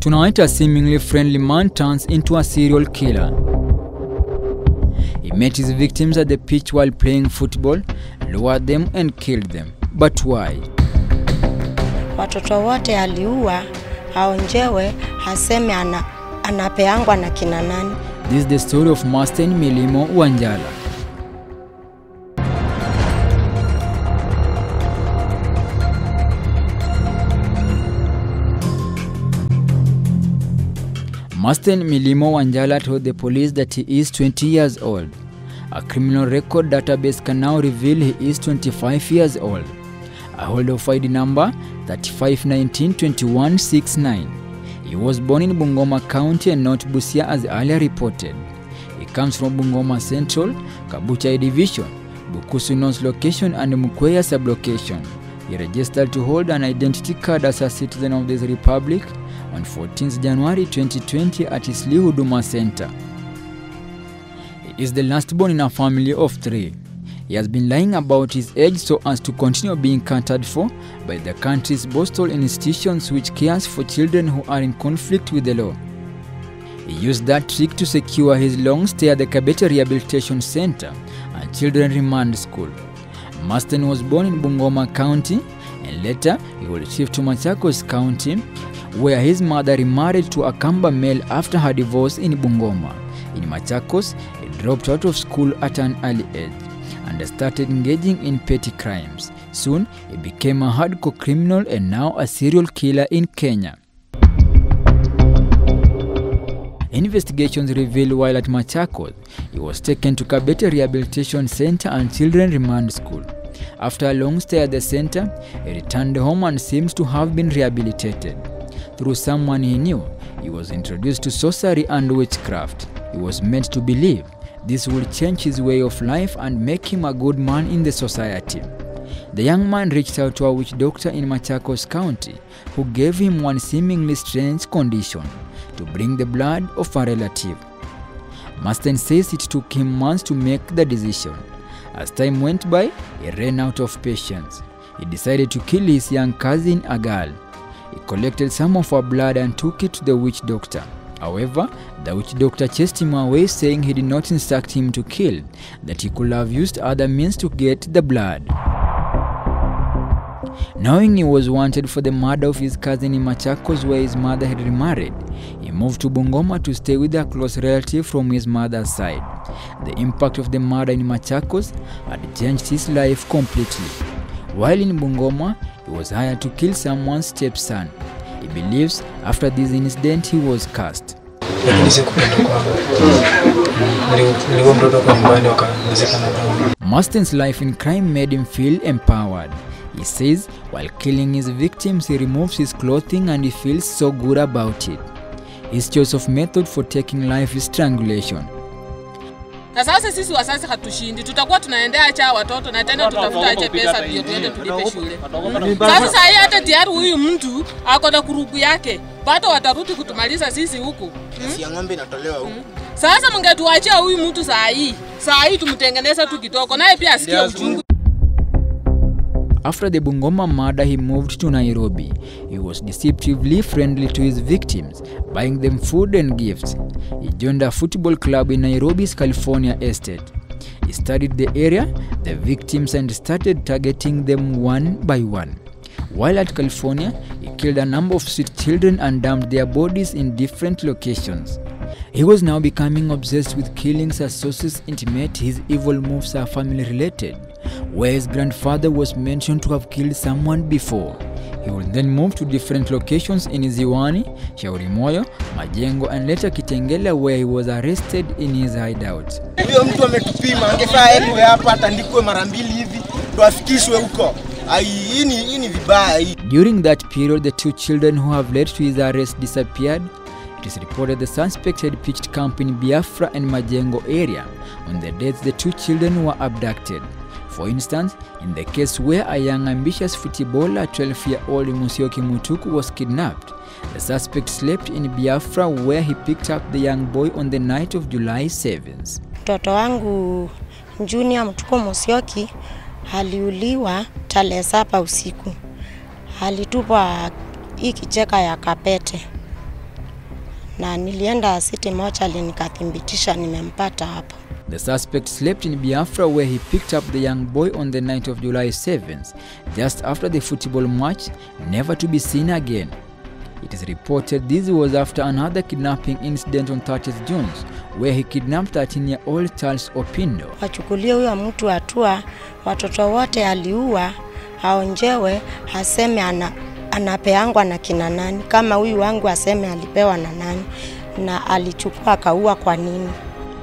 Tonight, a seemingly friendly man turns into a serial killer. He met his victims at the pitch while playing football, lured them and killed them. But why? Watoto wote aliua, haonjewe, haseme anapeangwa na kina nani. This is the story of Masten Wanjala. Masten Wanjala told the police that he is 20 years old. A criminal record database can now reveal he is 25 years old. A hold of ID number 35192169. He was born in Bungoma County and not Busia as earlier reported. He comes from Bungoma Central, Kabuchai Division, Bukusu North location and Mukweya sublocation. He registered to hold an identity card as a citizen of this republic on 14th January 2020 at his Huduma Center. He is the last born in a family of 3. He has been lying about his age so as to continue being catered for by the country's boastful institutions which cares for children who are in conflict with the law. He used that trick to secure his long stay at the Kabete Rehabilitation Center and Children Remand School. Masten was born in Bungoma County and later he would shift to Machakos County, where his mother remarried to a Kamba male after her divorce in Bungoma. In Machakos, he dropped out of school at an early age and started engaging in petty crimes. Soon, he became a hardcore criminal and now a serial killer in Kenya. Investigations reveal while at Machakos, he was taken to Kabete Rehabilitation Center and Children Remand School. After a long stay at the center, he returned home and seems to have been rehabilitated. Through someone he knew, he was introduced to sorcery and witchcraft. He was meant to believe this would change his way of life and make him a good man in the society. The young man reached out to a witch doctor in Machakos County who gave him one seemingly strange condition: to bring the blood of a relative. Masten says it took him months to make the decision. As time went by, he ran out of patience. He decided to kill his young cousin, a girl. He collected some of her blood and took it to the witch doctor. However, the witch doctor chased him away, saying he did not instruct him to kill, that he could have used other means to get the blood. Knowing he was wanted for the murder of his cousin in Machakos, where his mother had remarried, he moved to Bungoma to stay with a close relative from his mother's side. The impact of the murder in Machakos had changed his life completely. While in Bungoma, he was hired to kill someone's stepson. He believes after this incident he was cursed. Masten's life in crime made him feel empowered. He says while killing his victims he removes his clothing and he feels so good about it. His choice of method for taking life is strangulation. Na sasa sisi wasasi hatushindi, tutakuwa tunaendea acha watoto na tena tutafuta acha pesa ndio tuende tulipe shule. Sasa sasa hata tayari huyu mtu ako na kurugu yake, bado watarudi kutumaliza sisi huku. Si ng'ombe inatolewa huku. Sasa mngetuachia huyu mtu saa hii tumtengeneza tu kitoko naye pia asikie uchungu. After the Bungoma murder, he moved to Nairobi. He was deceptively friendly to his victims, buying them food and gifts. He joined a football club in Nairobi's California estate. He studied the area, the victims, and started targeting them one by one. While at California, he killed a number of street children and dumped their bodies in different locations. He was now becoming obsessed with killings as sources intimate his evil moves are family related, where his grandfather was mentioned to have killed someone before. He would then move to different locations in Ziwani, Shaurimoyo, Majengo, and later Kitengela, where he was arrested in his hideout. During that period, the 2 children who have led to his arrest disappeared. It is reported the suspect had pitched camp in Biafra and Majengo area. On the dates, the 2 children were abducted. For instance, in the case where a young ambitious footballer, 12-year-old Musioki Mutuku, was kidnapped, the suspect slept in Biafra, where he picked up the young boy on the night of July 7th. Mtoto wangu Junior Mutuku Musioki aliuliwa tarehe 7 usiku. Alitupwa hii kicheka ya Kabete. na nilienda City Mortuary nikathibitisha nimempata hapo. The suspect slept in Biafra where he picked up the young boy on the night of July 7th, just after the football match, never to be seen again. It is reported this was after another kidnapping incident on 30th June, where he kidnapped 13-year-old Charles Opindo. Wachukulie huyo mtu hatua, watoto wote aliua, aonjewe, aseme anapeangwa na kina nani, kama huyu wangu aseme alipewa na nani, na alichukua akaua kwa nini.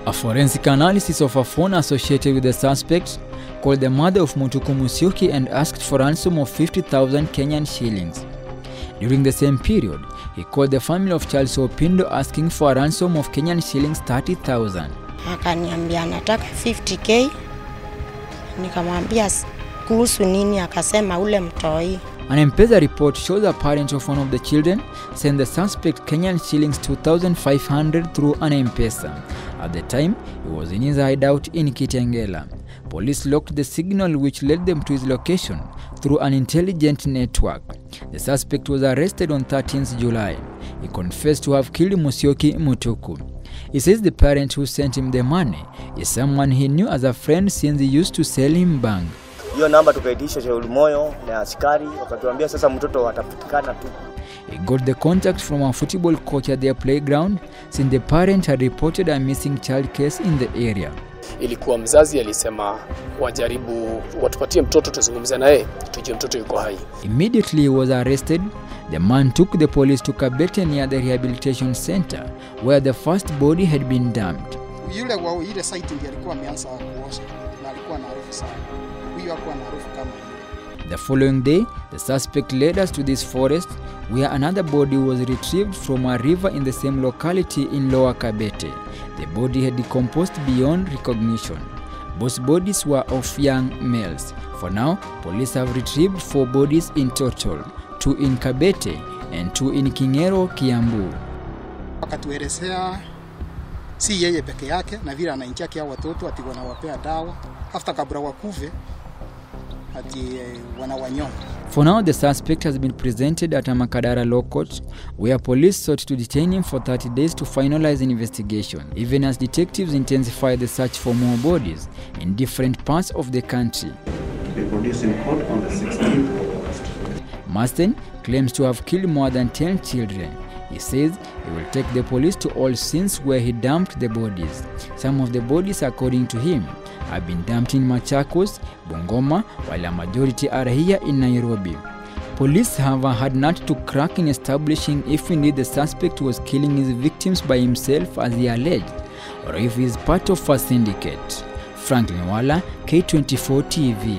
A forensic analysis of a phone associated with the suspect called the mother of Mutuku Musyoki and asked for ransom of 50,000 Kenyan shillings. During the same period, he called the family of Charles Opindo asking for a ransom of Kenyan shillings 30,000. Akaniambia anataka 50k. Nikamwambia kuhusu nini, akasema ule mtoi. An M-Pesa report shows a parent of one of the children sent the suspect Kenyan shillings 2,500 through an M-Pesa. At the time, he was in his hideout in Kitengela. Police locked the signal which led them to his location through an intelligent network. The suspect was arrested on 13th July. He confessed to have killed Musyoki Mutuku. He says the parent who sent him the money is someone he knew as a friend since he used to sell him bang. Hiyo namba tukaitisha cha Ulimoyo na askari wakatuambia sasa mtoto atapatikana tu. He got the contact from a football coach at their playground since the parent had reported a missing child case in the area. Ilikuwa mzazi alisema wajaribu watupatie mtoto tuzungumze naye tujue mtoto yuko hai. Immediately he was arrested. The man took the police to Kabete near the rehabilitation center where the first body had been dumped. Yule wa ile site ndiye alikuwa ameanza kuosha na alikuwa na harufu sana. Huyu hakuwa na harufu kama hiyo. The following day, the suspect led us to this forest where another body was retrieved from a river in the same locality in Lower Kabete. The body had decomposed beyond recognition. Both bodies were of young males. For now, police have retrieved 4 bodies in total, 2 in Kabete and 2 in Kingero, Kiambu. Wakatuelezea si yeye peke yake na vile anaingia kia watoto ati wanawapea dawa after kabla wakuve ati wanawanyonga. For now, the suspect has been presented at a Makadara Law Court, where police sought to detain him for 30 days to finalize the investigation, even as detectives intensify the search for more bodies in different parts of the country. To be produced in court on the 16th of August. Masten claims to have killed more than 10 children. He says he will take the police to all scenes where he dumped the bodies. Some of the bodies, according to him, have been dumped in Machakos, Bungoma, while a majority are here in Nairobi. Police, however, had not to crack in establishing if indeed the suspect was killing his victims by himself as he alleged, or if he is part of a syndicate. Franklin Wala, K24 TV.